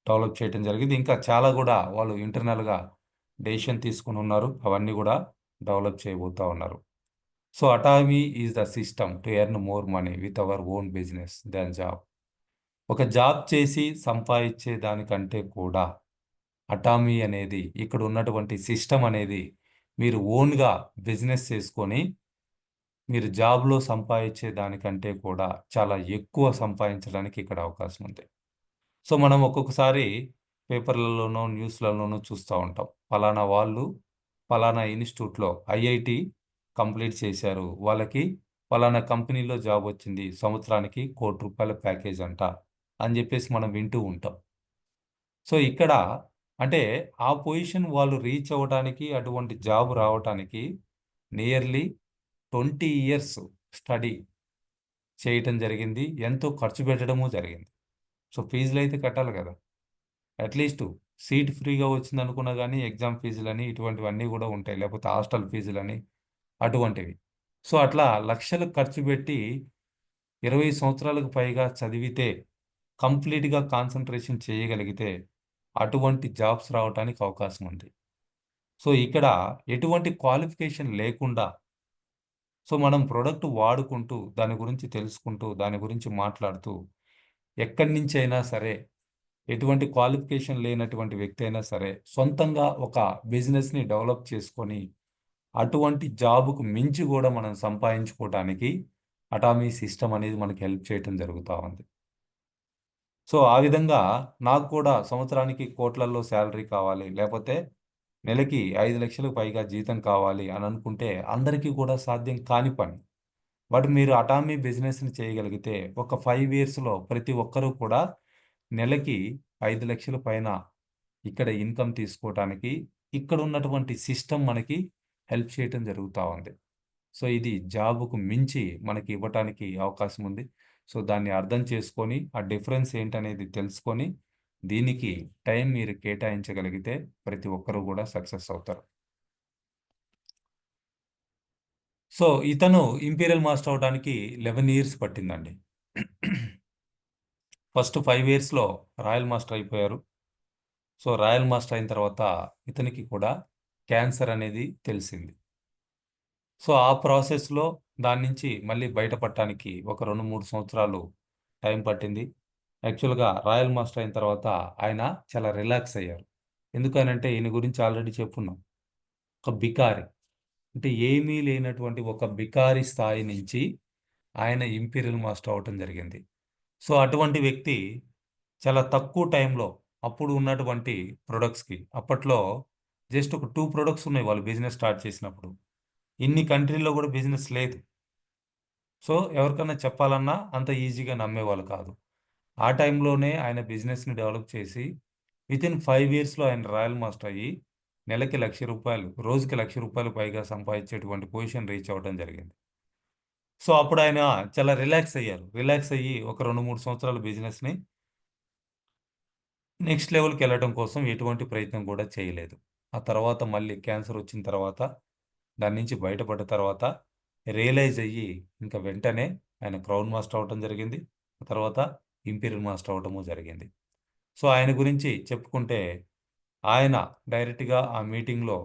డెవలప్ చేయటం జరిగింది. ఇంకా చాలా గూడా వాళ్ళు ఇంటర్నల్‌గా డెసిషన్ తీసుకొనున్నారు. అవన్నీ గూడా డెవలప్ చేయబోతా ఉన్నారు. So, Atomy is the system to earn more money with our own business than job. ఒక జాబ్ చేసి సంపాదించే దానికంటే కూడా అటామీ అనేది ఇక్కడ ఉన్నటువంటి సిస్టమ్ అనేది మీరు ఓన్‌గా బిజినెస్ చేసుకొని మీరు జాబ్‌లో సంపాదించే దానికంటే కూడా చాలా ఎక్కువ సంపాదించడానికి ఇక్కడ అవకాశం ఉంది. సో, మనం ఒక్కొక్కసారి పేపర్‌లలోనో, న్యూస్‌లలోనో చూస్తా ఉంటాం. పలానా వాళ్ళు పలానా ఇన్‌స్టిట్యూట్‌లో ఐఐటీ కంప్లీట్ చేశారు. వాళ్ళకి పలానా కంపెనీలో జాబ్ వచ్చింది. సంవత్సరానికి ₹1,00,00,000 ప్యాకేజ్ అంట అని జెప్పేసి మనం వింటూ ఉంటాం. సో, ఇక్కడ అంటే ఆ పొజిషన్ వాళ్ళు రీచ్ అవ్వటానికి, అటువంటి జాబ్ రావటానికి నియర్లీ 20 ఇయర్స్ స్టడీ చేయటం జరిగింది. ఎంతో ఖర్చు పెట్టడము జరిగింది. సో, ఫీజులైతే కట్టాలి గదా! అట్‌లీస్టు సీట్ ఫ్రీగా వచ్చిందనుకున్నా గానీ, ఎగ్జామ్ ఫీజులని ఇటువంటివన్నీ గూడా ఉంటాయి. లేపోతే హాస్టల్ ఫీజులని అటువంటివి. సో, అట్లా లక్షలు ఖర్చు పెట్టి 20 సంవత్సరాలకు పైగా చదివితే, కంప్లీట్‌గా కాన్సంట్రేషన్ చేయగలిగితే, అటువంటి జాబ్స్ రావటానికి అవకాశం ఉంది. సో, ఇక్కడ ఎటువంటి క్వాలిఫికేషన్ లేకుండా సో, మనం ప్రొడక్ట్ వాడుకుంటూ, దాని గురించి తెలుసుకుంటూ, దాని గురించి మాట్లాడుతూ, ఎక్కడి నుంచైనా సరే, ఎటువంటి క్వాలిఫికేషన్ లేనటువంటి వ్యక్తి అయినా సరే, సొంతంగా ఒక బిజినెస్‌ని డెవలప్ చేసుకొని, అటువంటి జాబ్‌కు మించి గూడా మనం సంపాదించుకోవటానికి అటామీ సిస్టమ్ అనేది మనకి హెల్ప్ చేయటం జరుగుతా ఉంది. సో, ఆ విధంగా నాకు కూడా సంవత్సరానికి కోట్లల్లో సాలరీ కావాలి, లేపోతే నెలకి 5,00,000 పైగా జీతం కావాలి అని అనుకుంటే అందరికీ కూడా సాధ్యం కాని పని. బట్ మీరు అటామీ బిజినెస్ని చేయగలిగితే ఒక 5 ఇయర్స్లో ప్రతి ఒక్కరూ కూడా నెలకి 5 లక్షల పైన ఇక్కడ ఇన్కమ్ తీసుకోవటానికి ఇక్కడ ఉన్నటువంటి సిస్టమ్ మనకి హెల్ప్ చేయటం జరుగుతూ ఉంది. సో ఇది జాబ్కు మించి మనకి ఇవ్వటానికి అవకాశం ఉంది. సో దాన్ని అర్థం చేసుకొని ఆ డిఫరెన్స్ ఏంటనేది తెలుసుకొని దీనికి టైం మీరు కేటాయించగలిగితే ప్రతి ఒక్కరూ కూడా సక్సెస్ అవుతారు. సో ఇతను ఇంపీరియల్ మాస్టర్ అవడానికి 11 ఇయర్స్ పట్టిందండి. ఫస్ట్ 5 ఇయర్స్లో రాయల్ మాస్టర్ అయిపోయారు. సో రాయల్ మాస్టర్ అయిన తర్వాత ఇతనికి కూడా క్యాన్సర్ అనేది తెలిసింది. సో ఆ ప్రాసెస్లో దాని నుంచి మళ్ళీ బయటపడటానికి ఒక 2-3 సంవత్సరాలు టైం పట్టింది. యాక్చువల్గా రాయల్ మాస్టర్ అయిన తర్వాత ఆయన చాలా రిలాక్స్ అయ్యారు. ఎందుకనంటే ఈయన గురించి ఆల్రెడీ చెప్పున్నాం. ఒక బికారి, అంటే ఏమీ లేనటువంటి ఒక బికారి స్థాయి నుంచి ఆయన ఇంపీరియల్ మాస్టర్ అవ్వటం జరిగింది. సో అటువంటి వ్యక్తి చాలా తక్కువ టైంలో అప్పుడు ఉన్నటువంటి ప్రొడక్ట్స్కి, అప్పట్లో జస్ట్ ఒక 2 ప్రొడక్ట్స్ ఉన్నాయి వాళ్ళు బిజినెస్ స్టార్ట్ చేసినప్పుడు. ఇన్ని కంట్రీల్లో కూడా బిజినెస్ లేదు. సో ఎవరికన్నా చెప్పాలన్నా అంత ఈజీగా నమ్మేవాళ్ళు కాదు. ఆ టైంలోనే ఆయన బిజినెస్ని డెవలప్ చేసి వితిన్ 5 ఇయర్స్లో ఆయన రాయల్ మాస్టర్ అయ్యి నెలకి ₹1,00,000, రోజుకి ₹1,00,000 పైగా సంపాదించేటువంటి పొజిషన్ రీచ్ అవ్వడం జరిగింది. సో అప్పుడు ఆయన చాలా రిలాక్స్ అయ్యారు. రిలాక్స్ అయ్యి ఒక 2-3 సంవత్సరాల బిజినెస్ని నెక్స్ట్ లెవెల్‌కి వెళ్ళడం కోసం ఎటువంటి ప్రయత్నం కూడా చేయలేదు. ఆ తర్వాత మళ్ళీ క్యాన్సర్ వచ్చిన తర్వాత దాని నుంచి బయటపడ్డ తర్వాత రియలైజ్ అయ్యి ఇంక వెంటనే ఆయన క్రౌన్ మాస్టర్ అవ్వటం జరిగింది. ఆ తర్వాత ఇంపీరియల్ మాస్టర్ అవ్వటము జరిగింది. సో ఆయన గురించి చెప్పుకుంటే ఆయన డైరెక్ట్‌గా ఆ మీటింగ్‌లో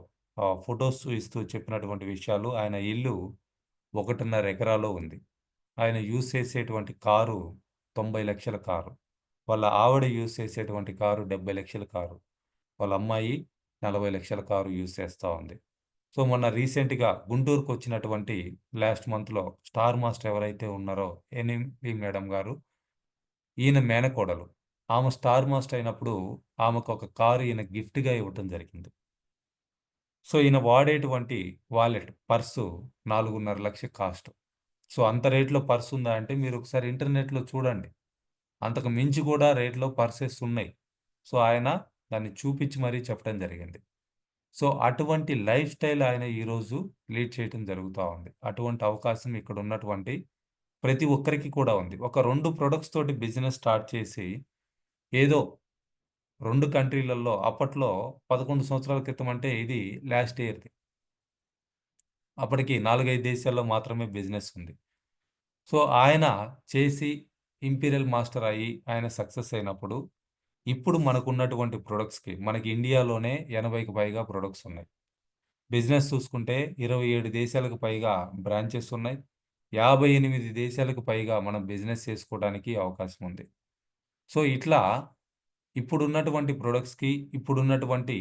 ఫోటోస్ ఇస్తూ చెప్పినటువంటి విషయాలు, ఆయన ఇల్లు 1.5 ఎకరాలో ఉంది. ఆయన యూజ్ చేసేటువంటి కారు 90 లక్షల కారు. వాళ్ళ ఆవిడ యూజ్ చేసేటువంటి కారు 70 లక్షల కారు. వాళ్ళ అమ్మాయి 40 లక్షల కారు యూజ్ చేస్తా ఉంది. సో మొన్న రీసెంట్‌గా గుంటూరుకొచ్చినటువంటి లాస్ట్ మంత్‌లో స్టార్ మాస్టర్ ఎవరైతే ఉన్నారో ఎనిమి మేడం గారు, ఈయన మేనకోడలు. ఆమె స్టార్ మాస్టర్ అయినప్పుడు ఆమెకు ఒక కారు ఈయన గిఫ్ట్‌గా ఇవ్వటం జరిగింది. సో ఈయన వాడేటువంటి వాలెట్, పర్సు 4.5 లక్షలు కాస్ట్. సో అంత రేట్‌లో పర్స్ ఉందా అంటే మీరు ఒకసారి ఇంటర్నెట్‌లో చూడండి. అంతకు మించి కూడా రేట్‌లో పర్సెస్ ఉన్నాయి. సో ఆయన దాన్ని చూపించి మరీ చెప్పడం జరిగింది. సో అటువంటి లైఫ్ స్టైల్ ఆయన ఈరోజు లీడ్ చేయటం జరుగుతా ఉంది. అటువంటి అవకాశం ఇక్కడ ఉన్నటువంటి ప్రతి ఒక్కరికి కూడా ఉంది. ఒక 2 ప్రొడక్ట్స్ తోటి బిజినెస్ స్టార్ట్ చేసి ఏదో 2 కంట్రీలలో అప్పట్లో 11 సంవత్సరాల క్రితం అంటే ఇది లాస్ట్ ఇయర్‌ది. అప్పటికి 4, 5 దేశాల్లో మాత్రమే బిజినెస్ ఉంది. సో ఆయన చేసి ఇంపీరియల్ మాస్టర్ అయ్యి ఆయన సక్సెస్ అయినప్పుడు ఇప్పుడు మనకున్నటువంటి ప్రొడక్ట్స్‌కి మనకి ఇండియాలోనే 80కి పైగా ప్రొడక్ట్స్ ఉన్నాయి. బిజినెస్ చూసుకుంటే 27 దేశాలకు పైగా బ్రాంచెస్ ఉన్నాయి. 58 దేశాలకు పైగా మనం బిజినెస్ చేసుకోవడానికి అవకాశం ఉంది. సో ఇట్లా ఇప్పుడున్నటువంటి ప్రొడక్ట్స్‌కి, ఇప్పుడున్నటువంటి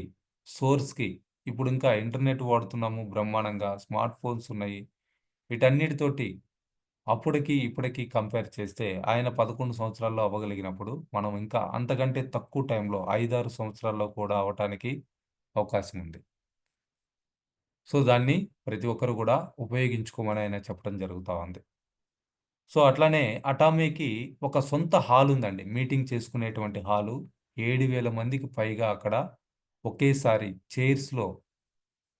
సోర్స్‌కి, ఇప్పుడు ఇంకా ఇంటర్నెట్ వాడుతున్నాము బ్రహ్మాండంగా. స్మార్ట్ ఫోన్స్ ఉన్నాయి. వీటన్నిటితోటి అప్పటికి, ఇప్పటికి కంపేర్ చేస్తే ఆయన 11 సంవత్సరాల్లో అవ్వగలిగినప్పుడు, మనం ఇంకా అంతకంటే తక్కువ టైంలో 5, 6 సంవత్సరాల్లో కూడా అవ్వటానికి అవకాశం ఉంది. సో దాన్ని ప్రతి ఒక్కరు కూడా ఉపయోగించుకోమని ఆయన చెప్పడం జరుగుతా ఉంది. సో అట్లానే అటామీకి ఒక సొంత హాల్ ఉందండి. మీటింగ్ చేసుకునేటువంటి హాలు. 7,000 మందికి పైగా అక్కడ ఒకేసారి చైర్స్‌లో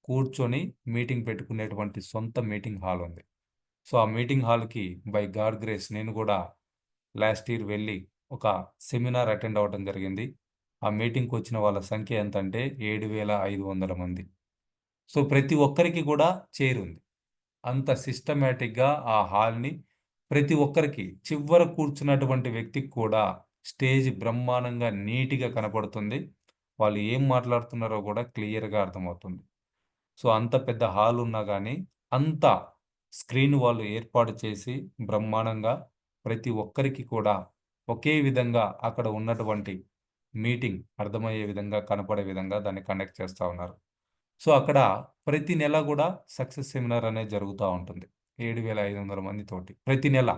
కూర్చొని మీటింగ్ పెట్టుకునేటువంటి సొంత మీటింగ్ హాల్ ఉంది. సో ఆ మీటింగ్ హాల్‌కి బై గాడ్ గ్రేస్ నేను కూడా లాస్ట్ ఇయర్ వెళ్ళి ఒక సెమినార్ అటెండ్ అవ్వడం జరిగింది. ఆ మీటింగ్‌కొచ్చిన వాళ్ళ సంఖ్య ఎంతంటే 7,500 మంది. సో ప్రతి ఒక్కరికి కూడా చైర్ ఉంది. అంత సిస్టమాటిక్‌గా ఆ హాల్‌ని ప్రతి ఒక్కరికి చివర కూర్చున్నటువంటి వ్యక్తికి కూడా స్టేజ్ బ్రహ్మాండంగా నీట్‌గా కనపడుతుంది. వాళ్ళు ఏం మాట్లాడుతున్నారో కూడా క్లియర్‌గా అర్థమవుతుంది. సో అంత పెద్ద హాల్ ఉన్నా గానీ, అంత స్క్రీన్ వాళ్ళు ఏర్పాటు చేసి బ్రహ్మాండంగా ప్రతి ఒక్కరికి కూడా ఒకే విధంగా అక్కడ ఉన్నటువంటి మీటింగ్ అర్థమయ్యే విధంగా, కనపడే విధంగా దాన్ని కండక్ట్ చేస్తా ఉన్నారు. సో అక్కడ ప్రతి నెల గూడా సక్సెస్ సెమినార్ అనేది జరుగుతా ఉంటుంది. 7,500 మందితోటి ప్రతి నెల.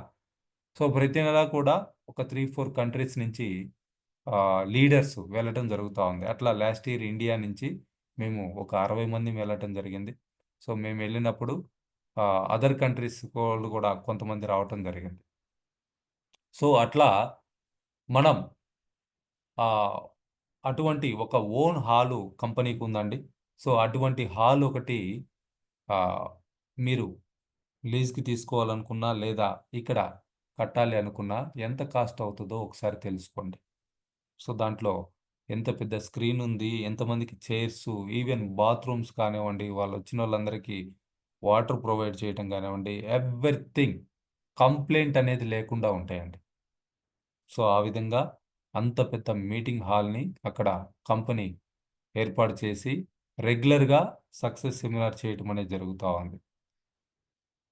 సో ప్రతి నెల కూడా ఒక 3, 4 కంట్రీస్ నుంచి లీడర్స్ వెళ్ళటం జరుగుతా ఉంది. అట్లా లాస్ట్ ఇయర్ ఇండియా నుంచి మేము ఒక 60 మంది వెళ్ళటం జరిగింది. సో మేమెళ్ళినప్పుడు అదర్ కంట్రీస్ వాళ్ళు కూడా కొంతమంది రావటం జరిగింది. సో అట్లా మనం అటువంటి ఒక ఓన్ హాలు కంపెనీకి ఉందండి. సో అటువంటి హాల్ ఒకటి మీరు లీజ్కి తీసుకోవాలనుకున్నా లేదా ఇక్కడ కట్టాలి అనుకున్నా ఎంత కాస్ట్ అవుతుందో ఒకసారి తెలుసుకోండి. సో దాంట్లో ఎంత పెద్ద స్క్రీన్ ఉంది, ఎంతమందికి చైర్స్, ఈవెన్ బాత్రూమ్స్ కానివ్వండి, వాళ్ళు వచ్చిన వాళ్ళందరికీ వాటర్ ప్రొవైడ్ చేయటం కానివ్వండి, ఎవ్రీథింగ్ కంప్లైంట్ అనేది లేకుండా ఉంటాయండి. సో ఆ విధంగా అంత పెద్ద మీటింగ్ హాల్ని అక్కడ కంపెనీ ఏర్పాటు చేసి రెగ్యులర్గా సక్సెస్ సెమినార్ చేయటం అనేది జరుగుతూ ఉంది.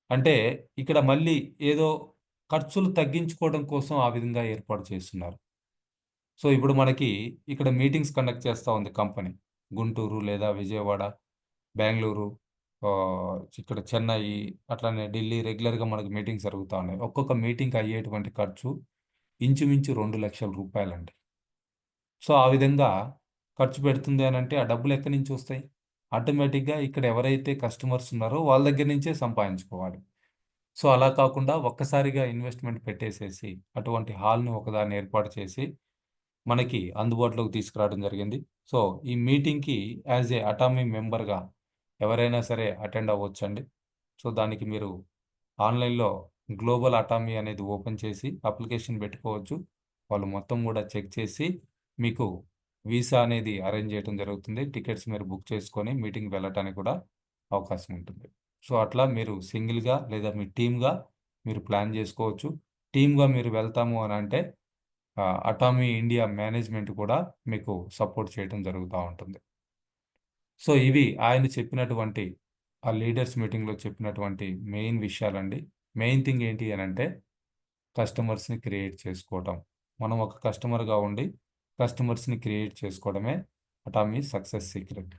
అంటే ఇక్కడ మళ్ళీ ఏదో ఖర్చులు తగ్గించుకోవడం కోసం ఆ విధంగా ఏర్పాటు చేస్తున్నారు. సో ఇప్పుడు మనకి ఇక్కడ మీటింగ్స్ కండక్ట్ చేస్తూ ఉంది కంపెనీ. గుంటూరు లేదా విజయవాడ, బెంగుళూరు, ఇక్కడ చెన్నై, అట్లానే ఢిల్లీ రెగ్యులర్గా మనకు మీటింగ్స్ జరుగుతూ ఉన్నాయి. ఒక్కొక్క మీటింగ్కి అయ్యేటువంటి ఖర్చు ఇంచుమించు 2,00,000 రూపాయలండి. సో ఆ విధంగా ఖర్చు పెడుతుంది అనంటే ఆ డబ్బులు ఎక్కడి నుంచి వస్తాయి? ఆటోమేటిక్‌గా ఇక్కడ ఎవరైతే కస్టమర్స్ ఉన్నారో వాళ్ళ దగ్గర నుంచే సంపాదించుకోవాలి. సో అలా కాకుండా ఒక్కసారిగా ఇన్వెస్ట్‌మెంట్ పెట్టేసేసి అటువంటి హాల్‌ని ఒకదాన్ని ఏర్పాటు చేసి మనకి అందుబాటులోకి తీసుకురావడం జరిగింది. సో ఈ మీటింగ్‌కి యాస్ ఏ అటామీ మెంబర్‌గా ఎవరైనా సరే అటెండ్ అవ్వొచ్చండి. సో దానికి మీరు ఆన్‌లైన్‌లో గ్లోబల్ అటామీ అనేది ఓపెన్ చేసి అప్లికేషన్ పెట్టుకోవచ్చు. వాళ్ళు మొత్తం కూడా చెక్ చేసి మీకు వీసా అనేది అరేంజ్ చేయడం జరుగుతుంది. టికెట్స్ మీరు బుక్ చేసుకొని మీటింగ్‌కి వెళ్ళటానికి కూడా అవకాశం ఉంటుంది. సో అట్లా మీరు సింగిల్‌గా లేదా మీ టీమ్‌గా మీరు ప్లాన్ చేసుకోవచ్చు. టీమ్‌గా మీరు వెళ్తాము అనంటే అటామీ ఇండియా మేనేజ్మెంట్ కూడా మీకు సపోర్ట్ చేయడం జరుగుతూ ఉంటుంది. సో ఇవి ఆయన చెప్పినటువంటి ఆ లీడర్స్ మీటింగ్‌లో చెప్పినటువంటి మెయిన్ విషయాలండి. మెయిన్ థింగ్ ఏంటి అనంటే కస్టమర్స్‌ని క్రియేట్ చేసుకోవటం. మనం ఒక కస్టమర్‌గా ఉండి కస్టమర్స్‌ని క్రియేట్ చేసుకోవడమే అటామీ సక్సెస్ సీక్రెట్.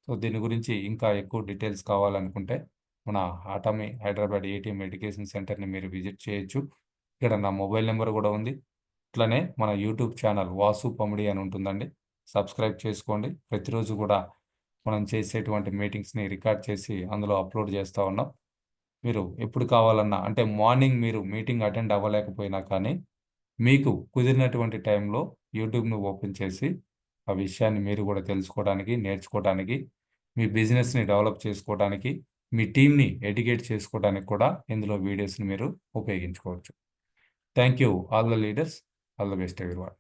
సో దీని గురించి ఇంకా ఎక్కువ డీటెయిల్స్ కావాలనుకుంటే మన అటామీ హైదరాబాద్ ఏటీఎం ఎడ్యుకేషన్ సెంటర్‌ని మీరు విజిట్ చేయొచ్చు. ఇక్కడ నా మొబైల్ నెంబర్ కూడా ఉంది. ఇట్లనే మన యూట్యూబ్ ఛానల్ వాసు పమిడి అని ఉంటుందండి. సబ్స్క్రైబ్ చేసుకోండి. ప్రతిరోజు కూడా మనం చేసేటువంటి మీటింగ్స్‌ని రికార్డ్ చేసి అందులో అప్లోడ్ చేస్తూ ఉన్నాం. మీరు ఎప్పుడు కావాలన్నా అంటే మార్నింగ్ మీరు మీటింగ్ అటెండ్ అవ్వలేకపోయినా కానీ మీకు కుదిరినటువంటి టైంలో యూట్యూబ్‌ని ఓపెన్ చేసి ఆ విషయాన్ని మీరు కూడా తెలుసుకోవడానికి, నేర్చుకోవడానికి, మీ బిజినెస్‌ని డెవలప్ చేసుకోవడానికి, మీ టీమ్‌ని ఎడ్యుకేట్ చేసుకోవడానికి కూడా ఇందులో వీడియోస్‌ని మీరు ఉపయోగించుకోవచ్చు. Thank you all the leaders. All the best everyone.